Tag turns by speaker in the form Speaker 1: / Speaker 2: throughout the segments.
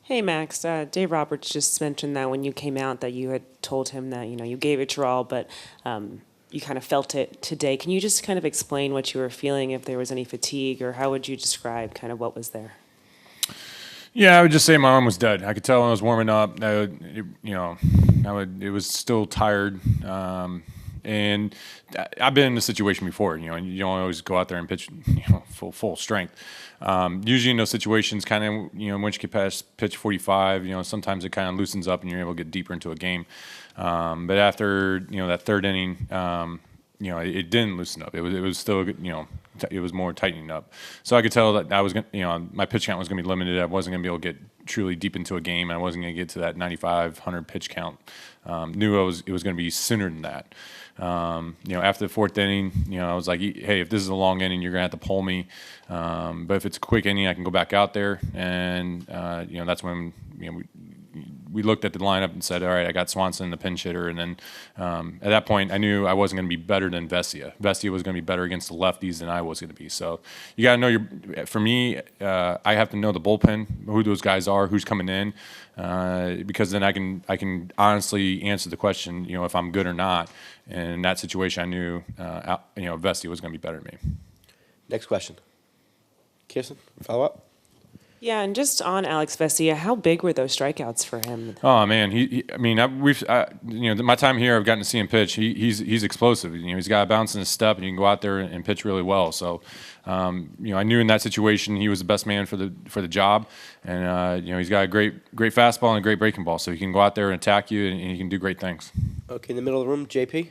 Speaker 1: Hey Max, Dave Roberts just mentioned that when you came out that you had told him that you gave it your all, but you kind of felt it today. Can you just kind of explain what you were feeling, if there was any fatigue, or how would you describe kind of what was there?
Speaker 2: Yeah, I would just say my arm was dead. I could tell when I was warming up. It was still tired. And I've been in this situation before. And you don't always go out there and pitch, full strength. Usually in those situations, kind of, once you get past pitch 45, sometimes it kind of loosens up and you're able to get deeper into a game. But after that third inning, it didn't loosen up. It was still, it was more tightening up. So I could tell that I was going, my pitch count was going to be limited. I wasn't going to be able to get truly deep into a game. I wasn't going to get to that 95, 100 pitch count. Knew it was going to be sooner than that. After the fourth inning, I was like, hey, if this is a long inning, you're going to have to pull me. But if it's a quick inning, I can go back out there. And, that's when, we looked at the lineup and said, all right, I got Swanson, the pinch hitter. And then at that point, I knew I wasn't going to be better than Vesia. Vesia was going to be better against the lefties than I was going to be. So you got to know for me, I have to know the bullpen, who those guys are, who's coming in, because then I can honestly answer the question, if I'm good or not. And in that situation, I knew, Vesia was going to be better than me.
Speaker 3: Next question. Kirsten, follow up?
Speaker 1: Yeah, and just on Alex Vesia, how big were those strikeouts for him?
Speaker 2: Oh man, my time here, I've gotten to see him pitch. He's explosive. He's got a bounce in his step, and he can go out there and pitch really well. So, I knew in that situation he was the best man for the job, and he's got a great fastball and a great breaking ball. So he can go out there and attack you, and he can do great things.
Speaker 3: Okay, in the middle of the room, JP.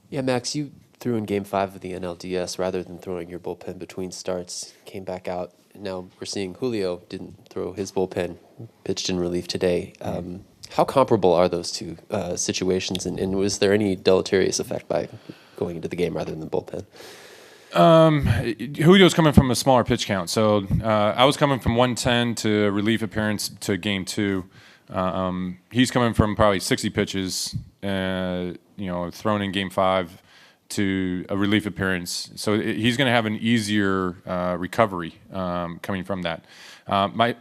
Speaker 4: Yeah, Max, you threw in Game 5 of the NLDS rather than throwing your bullpen between starts. Came back out. Now we're seeing Julio didn't throw his bullpen, pitched in relief today. How comparable are those two situations, and was there any deleterious effect by going into the game rather than the bullpen?
Speaker 2: Julio's coming from a smaller pitch count, so I was coming from 110 to relief appearance to Game 2. He's coming from probably 60 pitches, thrown in Game 5 to a relief appearance, so he's going to have an easier recovery coming from that. The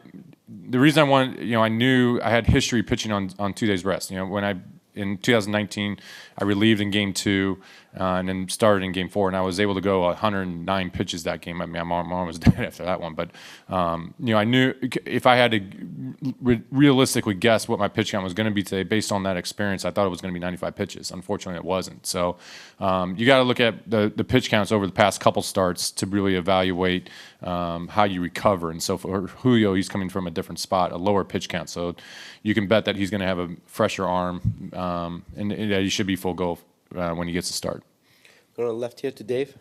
Speaker 2: reason I wanted, I knew I had history pitching on 2 days rest. When in 2019, I relieved in Game 2 and then started in Game 4, and I was able to go 109 pitches that game. I mean, my arm was dead after that one, but I knew if I had to realistically guess what my pitch count was going to be today, based on that experience, I thought it was going to be 95 pitches. Unfortunately, it wasn't. So you got to look at the pitch counts over the past couple starts to really evaluate how you recover. And so for Julio, he's coming from a different spot, a lower pitch count. So you can bet that he's going to have a fresher arm, and he should be full go when he gets to start.
Speaker 3: Going to the left here to Dave.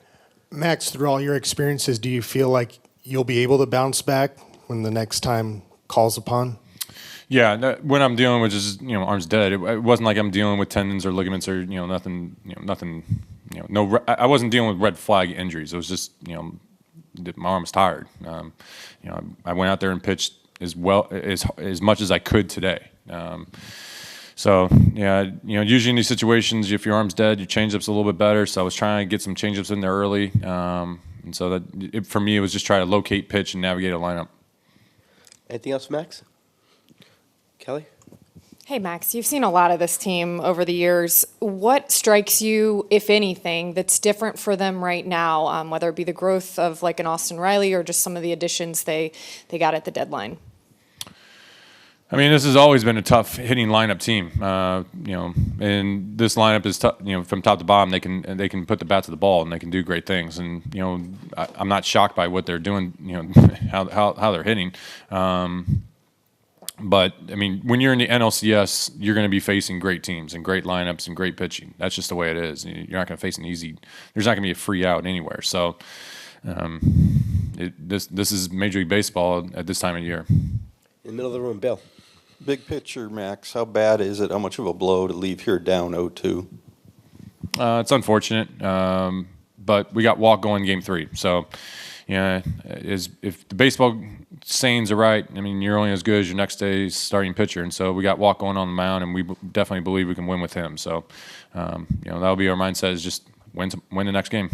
Speaker 5: Max, through all your experiences, do you feel like you'll be able to bounce back when the next time calls upon?
Speaker 2: Yeah, when I'm dealing with just arms dead, it wasn't like I'm dealing with tendons or ligaments or nothing. I wasn't dealing with red flag injuries. It was just my arm was tired. I went out there and pitched as much as I could today. So yeah, usually in these situations, if your arm's dead, your changeup's a little bit better. So I was trying to get some changeups in there early, and so for me, it was just try to locate pitch and navigate a lineup.
Speaker 3: Anything else, Max? Kelly?
Speaker 6: Hey, Max, you've seen a lot of this team over the years. What strikes you, if anything, that's different for them right now, whether it be the growth of like an Austin Riley or just some of the additions they got at the deadline?
Speaker 2: I mean, this has always been a tough hitting lineup team, and this lineup is tough. From top to bottom, they can put the bat to the ball and they can do great things. And I'm not shocked by what they're doing. How they're hitting. But I mean, when you're in the NLCS, you're going to be facing great teams and great lineups and great pitching. That's just the way it is. You're not going to face an easy. There's not going to be a free out anywhere. So, this is Major League Baseball at this time of year.
Speaker 3: In the middle of the room, Bill.
Speaker 7: Big picture, Max. How bad is it? How much of a blow to leave here down 0-2?
Speaker 2: It's unfortunate, but we got walk going Game 3. So, if the baseball sayings are right, I mean, you're only as good as your next day's starting pitcher. And so we got walk going on the mound, and we definitely believe we can win with him. So, that'll be our mindset, is just win the next game.